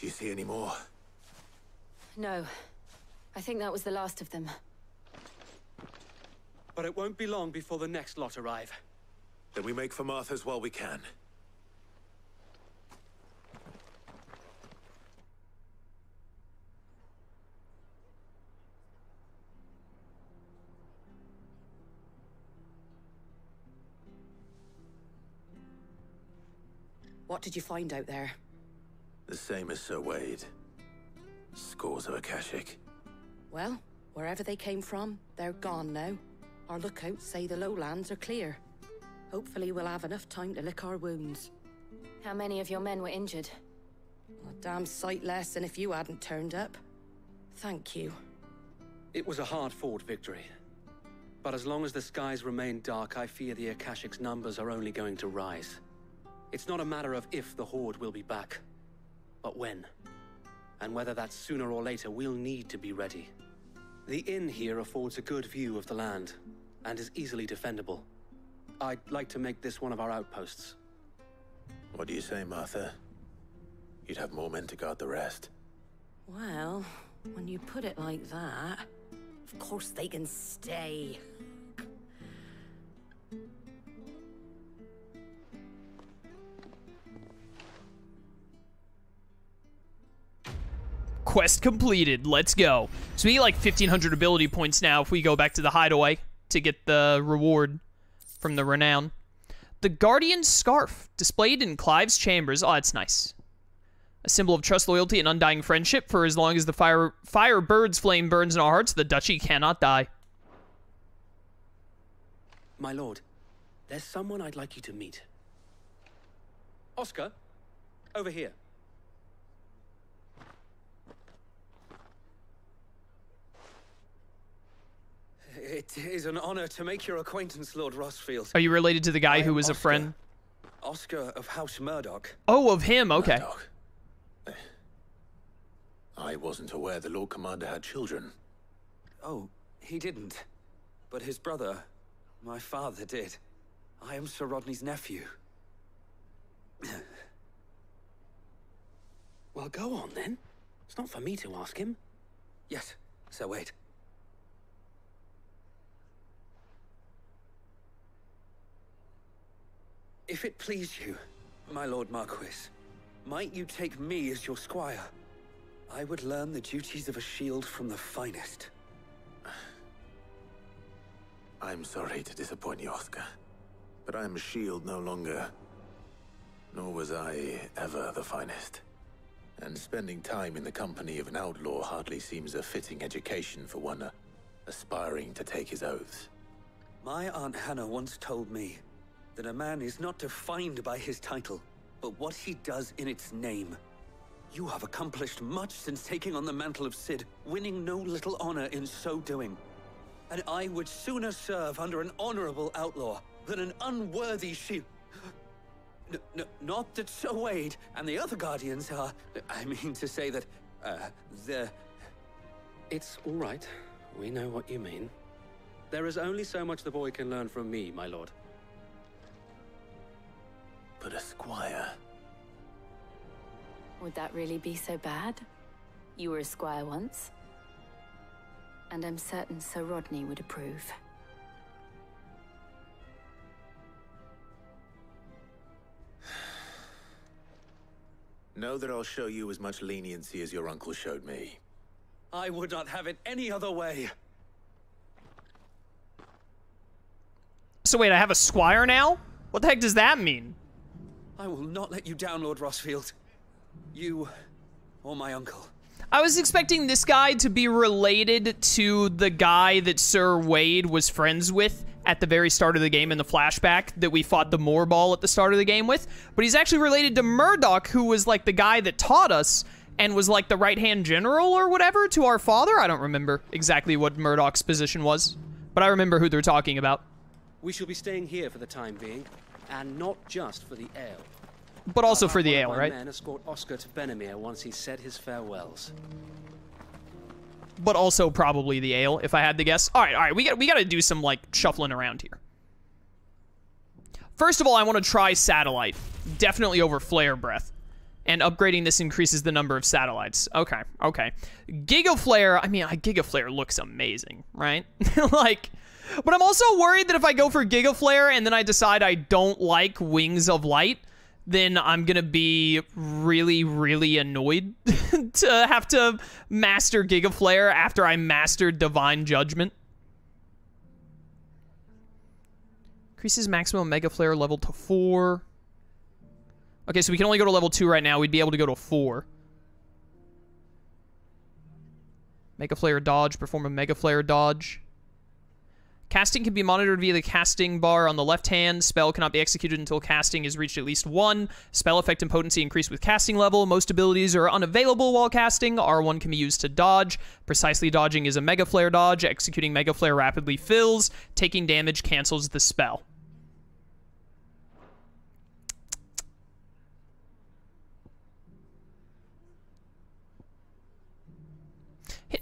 you see any more? No. I think that was the last of them. But it won't be long before the next lot arrive. Then we make for Martha's while we can. What did you find out there? The same as Sir Wade. Scores of Akashic. Well, wherever they came from, they're gone now. Our lookouts say the lowlands are clear. Hopefully we'll have enough time to lick our wounds. How many of your men were injured? A damn sight less than if you hadn't turned up. Thank you. It was a hard-fought victory. But as long as the skies remain dark, I fear the Akashic's numbers are only going to rise. It's not a matter of if the Horde will be back, but when. And whether that's sooner or later, we'll need to be ready. The inn here affords a good view of the land, and is easily defendable. I'd like to make this one of our outposts. What do you say, Martha? You'd have more men to guard the rest. Well, when you put it like that, of course they can stay. Quest completed. Let's go. So we get like 1,500 ability points now if we go back to the hideaway to get the reward from the renown. The Guardian's Scarf, displayed in Clive's chambers. Oh, that's nice. A symbol of trust, loyalty, and undying friendship. For as long as the fire bird's flame burns in our hearts, the duchy cannot die. My lord, there's someone I'd like you to meet. Oscar, over here. It is an honor to make your acquaintance, Lord Rosfield. Are you related to the guy who was a friend? Oscar of House Murdoch. Oh, of him, okay. Murdoch. I wasn't aware the Lord Commander had children. Oh, he didn't. But his brother, my father, did. I am Sir Rodney's nephew. Well, go on then. It's not for me to ask him. Yes, Sir Wade. If it please you, my Lord Marquis, might you take me as your squire? I would learn the duties of a shield from the finest. I'm sorry to disappoint you, Oscar, but I'm a shield no longer. Nor was I ever the finest. And spending time in the company of an outlaw hardly seems a fitting education for one aspiring to take his oaths. My Aunt Hannah once told me that a man is not defined by his title, but what he does in its name. You have accomplished much since taking on the mantle of Cid, winning no little honor in so doing. And I would sooner serve under an honorable outlaw than an unworthy shield. Not that Sir Wade and the other guardians are... I mean to say that, they're... It's all right. We know what you mean. There is only so much the boy can learn from me, my lord. But a squire... Would that really be so bad? You were a squire once. And I'm certain Sir Rodney would approve. Know that I'll show you as much leniency as your uncle showed me. I would not have it any other way. So wait, I have a squire now? What the heck does that mean? I will not let you down, Lord Rosfield. You or my uncle. I was expecting this guy to be related to the guy that Sir Wade was friends with at the very start of the game in the flashback that we fought the Moorball at the start of the game with. But he's actually related to Murdoch, who was like the guy that taught us and was like the right-hand general or whatever to our father. I don't remember exactly what Murdoch's position was, but I remember who they're talking about. We shall be staying here for the time being, and not just for the ale. But also for the ale, right? Men escort Oscar to Benamir once he's said his farewells. But also probably the ale, if I had to guess. All right, we got to do some like shuffling around here. First of all, I want to try Satellite, definitely over Flare Breath, And upgrading this increases the number of satellites. Okay, okay. Gigaflare, I mean, Gigaflare looks amazing, right? Like, but I'm also worried that if I go for Gigaflare and then I decide I don't like Wings of Light, then I'm gonna be really, really annoyed to have to master Gigaflare after I mastered Divine Judgment. Increases maximum Mega Flare level to 4. Okay, so we can only go to level 2 right now. We'd be able to go to 4. Mega Flare dodge, perform a Mega Flare dodge. Casting can be monitored via the casting bar on the left hand. Spell cannot be executed until casting has reached at least 1. Spell effect and potency increase with casting level. Most abilities are unavailable while casting. R1 can be used to dodge. Precisely dodging is a Mega Flare dodge. Executing Mega Flare rapidly fills. Taking damage cancels the spell.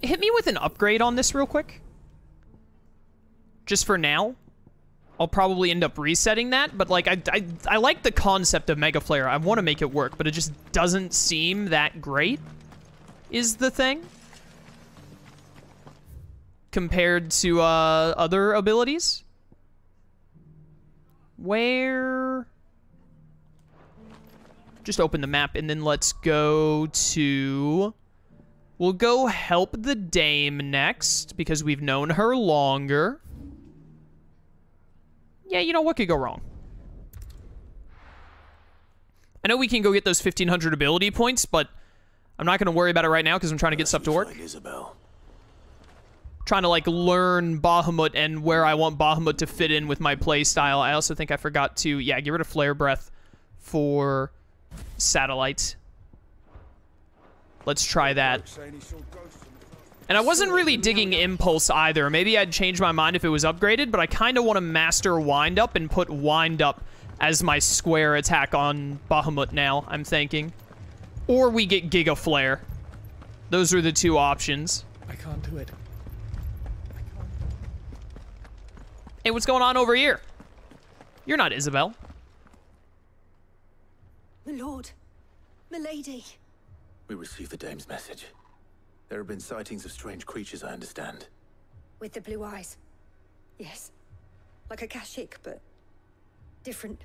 Hit me with an upgrade on this real quick. Just for now. I'll probably end up resetting that, but like I like the concept of Mega Flare. I want to make it work, but it just doesn't seem that great, is the thing. Compared to other abilities. Where... Just open the map and then let's go to... We'll go help the dame next, because we've known her longer. Yeah, you know, what could go wrong? I know we can go get those 1,500 ability points, but I'm not going to worry about it right now, because I'm trying to get stuff to work. Isabel. Trying to, like, learn Bahamut and where I want Bahamut to fit in with my playstyle. I also think I forgot to, yeah, get rid of Flare Breath for Satellite. Let's try that. And I wasn't really digging Impulse either. Maybe I'd change my mind if it was upgraded, but I kind of want to master Wind Up and put Wind Up as my square attack on Bahamut now, I'm thinking. Or we get Giga Flare. Those are the two options. I can't do it. Hey, what's going on over here? You're not Isabel. My lord. Malady. We received the dame's message. There have been sightings of strange creatures, I understand. With the blue eyes. Yes. Like a Kashik, but different.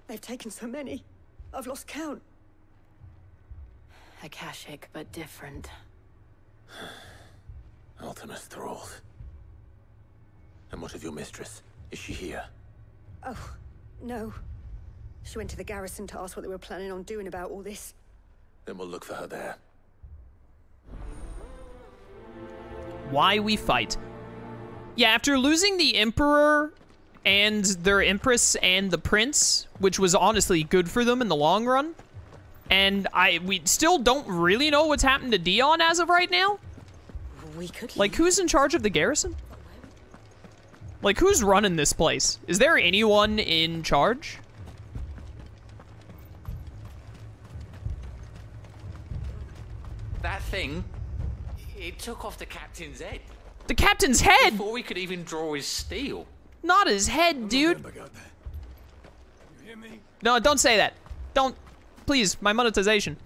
They've taken so many. I've lost count. Akashic, but different. Ultimus Thralls. And what of your mistress? Is she here? Oh, no. She went to the garrison to ask what they were planning on doing about all this. Then we'll look for her there. Why we fight. Yeah, after losing the Emperor and their Empress and the Prince, which was honestly good for them in the long run, and we still don't really know what's happened to Dion as of right now. We could like, who's in charge of the garrison? Like, who's running this place? Is there anyone in charge? That thing, it took off the captain's head. The captain's head? Before we could even draw his steel. Not his head, dude. No, don't say that. Don't. Please, my monetization.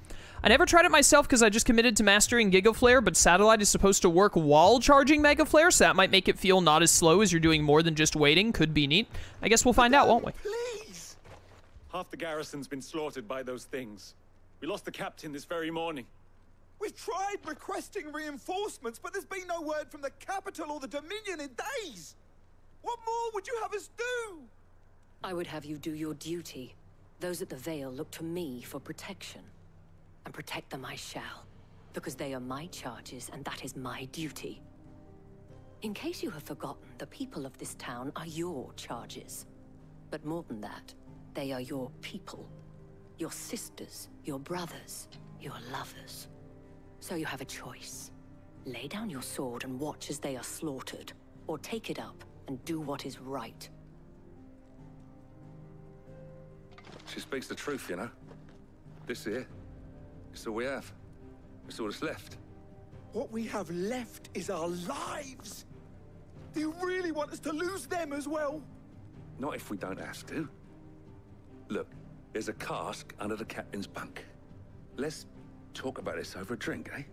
I never tried it myself because I just committed to mastering Giga Flare, but Satellite is supposed to work while charging Mega Flare, so that might make it feel not as slow as you're doing more than just waiting. Could be neat. I guess we'll find out, won't we? Please! Half the garrison's been slaughtered by those things. We lost the captain this very morning. We've tried requesting reinforcements, but there's been no word from the capital or the Dominion in days. What more would you have us do? I would have you do your duty. Those at the Vale look to me for protection. And protect them I shall, because they are my charges and that is my duty. In case you have forgotten, the people of this town are your charges. But more than that, they are your people. Your sisters, your brothers, your lovers. So you have a choice. Lay down your sword and watch as they are slaughtered, or take it up and do what is right. She speaks the truth, you know. This here, it's all we have. It's all that's left. What we have left is our lives. Do you really want us to lose them as well? Not if we don't have to. Look, there's a cask under the captain's bunk. let's talk about this over a drink, eh?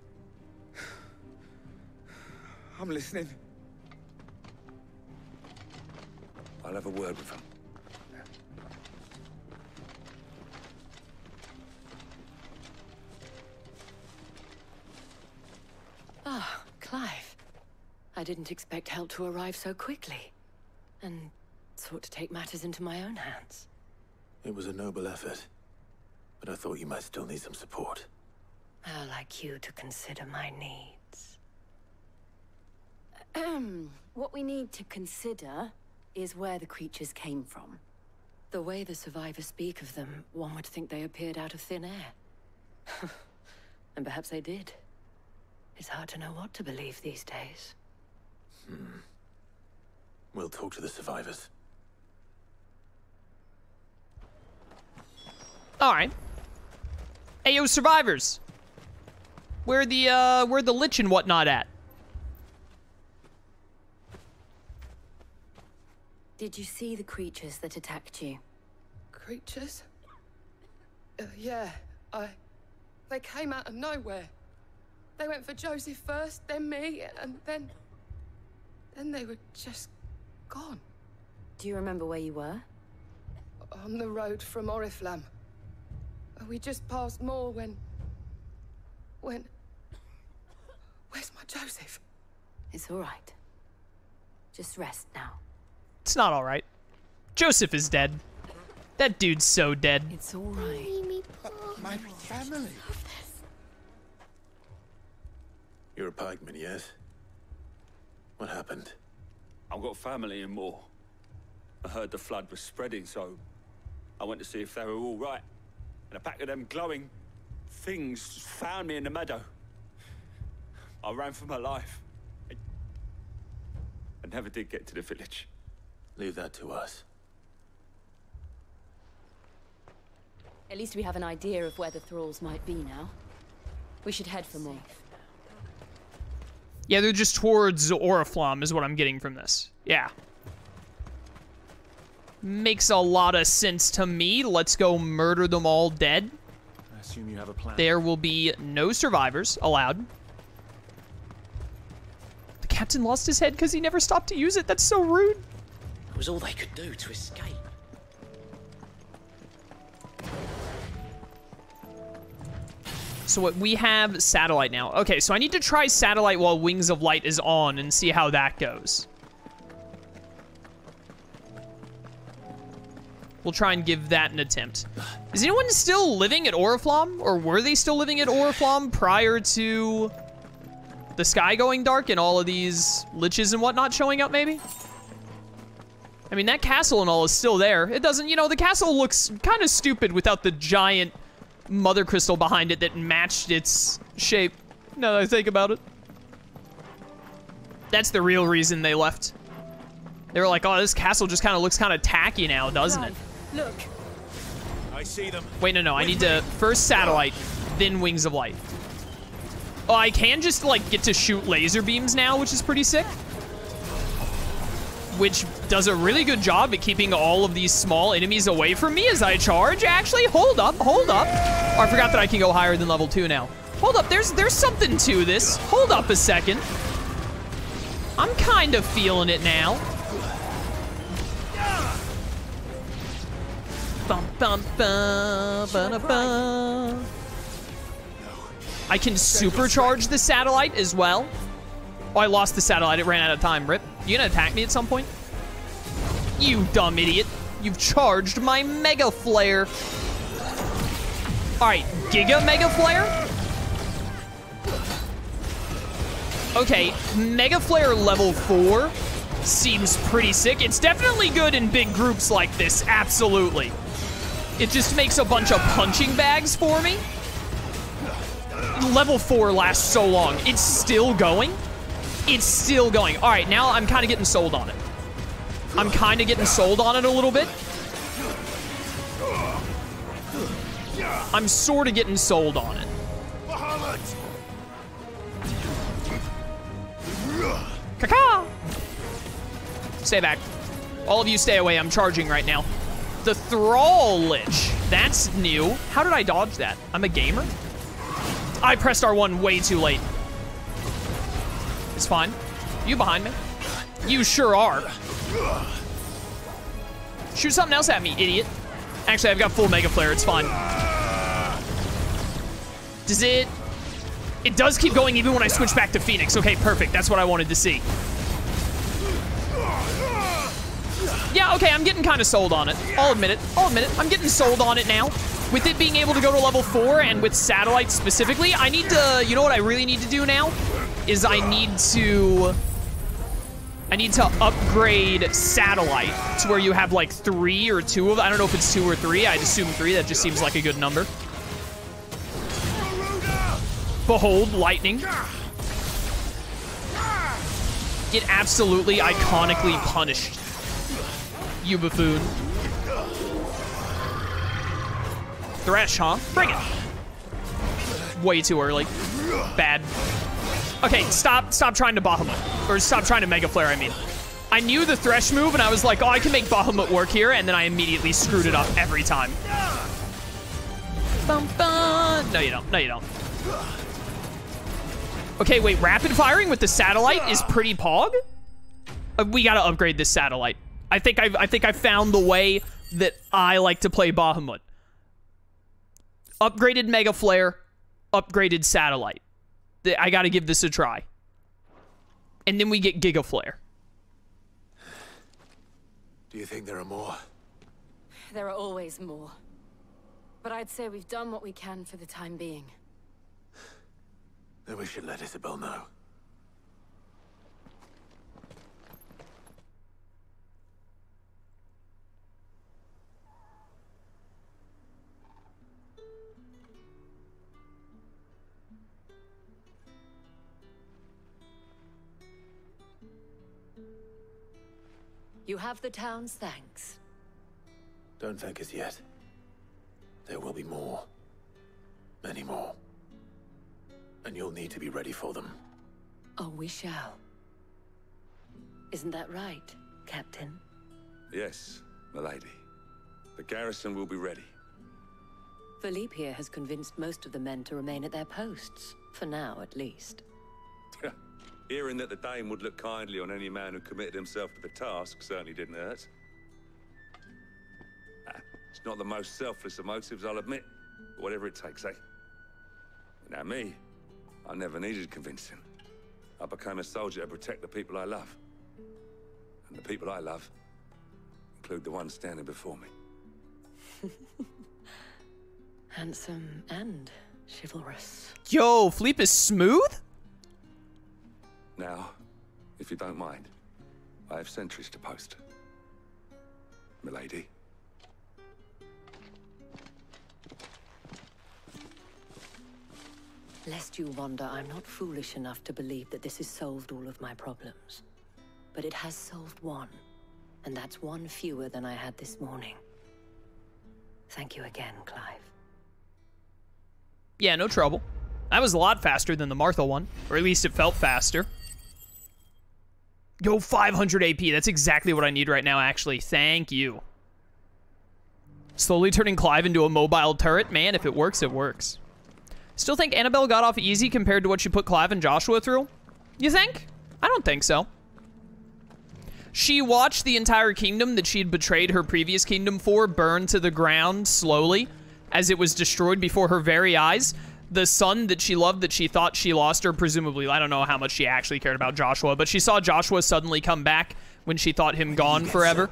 I'm listening. I'll have a word with him. Ah, Clive. I didn't expect help to arrive so quickly. And sought to take matters into my own hands. It was a noble effort, but I thought you might still need some support. How like you to consider my needs. What we need to consider is where the creatures came from. The way the survivors speak of them, one would think they appeared out of thin air. And perhaps they did. It's hard to know what to believe these days. We'll talk to the survivors. All right. Hey, yo, survivors. Where the Lich and whatnot at? Did you see the creatures that attacked you? Creatures? Yeah, they came out of nowhere. They went for Joseph first, then me, and then they were just gone. Do you remember where you were? On the road from Oriflamme. We just passed Moor when... Where's my Joseph? It's all right. Just rest now. It's not all right. Joseph is dead. That dude's so dead. It's all right. My family. You're a pikeman, yes? What happened? I've got family in Moor. I heard the flood was spreading, so I went to see if they were all right. And a pack of them glowing things found me in the meadow. I ran for my life. I never did get to the village. Leave that to us. At least we have an idea of where the Thralls might be now. We should head for more. Yeah, they're just towards Oriflamme is what I'm getting from this. Yeah. Makes a lot of sense to me. Let's go murder them all dead. I assume you have a plan. There will be no survivors allowed. The captain lost his head because he never stopped to use it. That's so rude. It was all they could do to escape. So what, we have satellite now. Okay, so I need to try satellite while Wings of Light is on and see how that goes. We'll try and give that an attempt. Is anyone still living at Oriflamme? Or were they still living at Oriflamme prior to the sky going dark and all of these liches and whatnot showing up, maybe? I mean, that castle and all is still there. It doesn't, you know, the castle looks kind of stupid without the giant mother crystal behind it that matched its shape, now that I think about it. That's the real reason they left. They were like, oh, this castle just kind of looks kind of tacky now, doesn't it? Look. I see them. Wait, no, I need to first satellite, then Wings of Light. Oh, I can just, like, get to shoot laser beams now, which is pretty sick. Which does a really good job at keeping all of these small enemies away from me as I charge. Actually, hold up, hold up. Oh, I forgot that I can go higher than level 2 now. Hold up, there's something to this. Hold up a second. I'm kind of feeling it now. Bum, bum, bum, ba-da-bum. I can supercharge the satellite as well. Oh, I lost the satellite. It ran out of time. Rip. You gonna attack me at some point? You dumb idiot. You've charged my Mega Flare. Alright, Giga Mega Flare? Okay, Mega Flare level 4 seems pretty sick. It's definitely good in big groups like this, absolutely. It just makes a bunch of punching bags for me. Level 4 lasts so long. It's still going? It's still going. All right, now I'm kind of getting sold on it. I'm kind of getting sold on it a little bit. I'm sort of getting sold on it. Caca! Stay back. All of you stay away. I'm charging right now. The Thrall Lich. That's new. How did I dodge that? I'm a gamer? I pressed R1 way too late. It's fine. You behind me? You sure are. Shoot something else at me, idiot. Actually, I've got full Mega Flare. It's fine. Does it... It does keep going even when I switch back to Phoenix. Okay, perfect. That's what I wanted to see. Yeah, okay, I'm getting kind of sold on it. I'll admit it. I'm getting sold on it now. With it being able to go to level 4 and with satellites specifically, I need to... You know what I really need to do now? Is I need to upgrade satellite to where you have like 3 or 2 of them. I don't know if it's 2 or 3. I'd assume 3. That just seems like a good number. Behold, lightning. Get absolutely iconically punished. You buffoon. Thresh, huh? Bring it. Way too early. Bad. Okay, stop trying to Bahamut. Or stop trying to Mega Flare, I mean. I knew the Thresh move, and I was like, oh, I can make Bahamut work here, and then I immediately screwed it up every time. Bum, bum. No, you don't. No, you don't. Okay, wait, rapid firing with the satellite is pretty pog? We gotta upgrade this satellite. I think I found the way that I like to play Bahamut. Upgraded Mega Flare, upgraded satellite. I gotta give this a try. And then we get Giga Flare. Do you think there are more? There are always more. But I'd say we've done what we can for the time being. Then we should let Isabel know. You have the town's thanks. Don't thank us yet. There will be more. Many more. And you'll need to be ready for them. Oh, we shall. Isn't that right, Captain? Yes, milady. The garrison will be ready. Philippe here has convinced most of the men to remain at their posts. For now, at least. Hearing that the Dane would look kindly on any man who committed himself to the task certainly didn't hurt. It's not the most selfless of motives, I'll admit. But whatever it takes, eh? Now me, I never needed convincing. I became a soldier to protect the people I love. And the people I love include the ones standing before me. Handsome and chivalrous. Yo, Philippe is smooth? Now, if you don't mind, I have sentries to post. Milady. Lest you wonder, I'm not foolish enough to believe that this has solved all of my problems. But it has solved one, and that's one fewer than I had this morning. Thank you again, Clive. Yeah, no trouble. That was a lot faster than the Martha one, or at least it felt faster. Yo, 500 AP. That's exactly what I need right now, actually. Thank you. Slowly turning Clive into a mobile turret. Man, if it works, it works. Still think Annabelle got off easy compared to what she put Clive and Joshua through? You think? I don't think so. She watched the entire kingdom that she had betrayed her previous kingdom for burn to the ground slowly as it was destroyed before her very eyes. The son that she loved, that she thought she lost her, presumably. I don't know how much she actually cared about Joshua, but she saw Joshua suddenly come back when she thought him gone forever.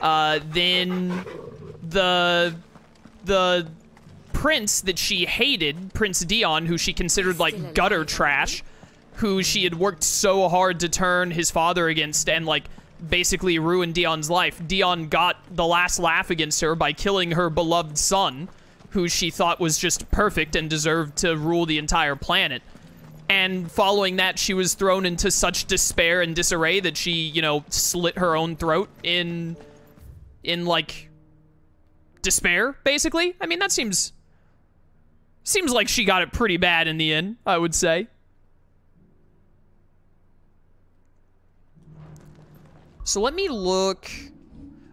Then the prince that she hated, Prince Dion, who she considered like gutter trash, who she had worked so hard to turn his father against and like basically ruin Dion's life. Dion got the last laugh against her by killing her beloved son, who she thought was just perfect and deserved to rule the entire planet. And following that, she was thrown into such despair and disarray that she, you know, slit her own throat in like, despair, basically. I mean, that seems like she got it pretty bad in the end, I would say. So let me look.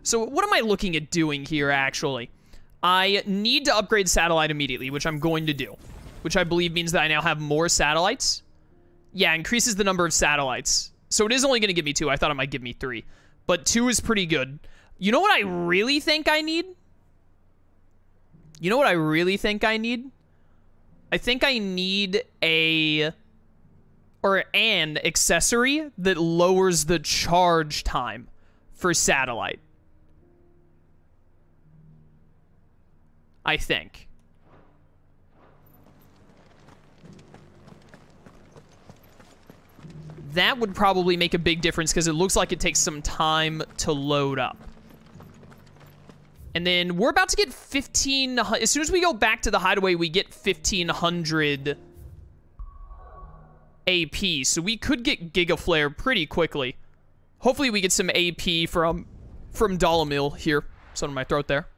So what am I looking at doing here, actually? I need to upgrade satellite immediately, which I'm going to do. which I believe means that I now have more satellites. Yeah, increases the number of satellites. So it is only going to give me 2. I thought it might give me 3. But 2 is pretty good. You know what I really think I need? You know what I really think I need? I think I need an accessory that lowers the charge time for satellite. I think. That would probably make a big difference because it looks like it takes some time to load up. And then we're about to get 1,500. As soon as we go back to the hideaway, we get 1,500 AP. So we could get Giga Flare pretty quickly. Hopefully we get some AP from Dolomil here. Something in my throat there.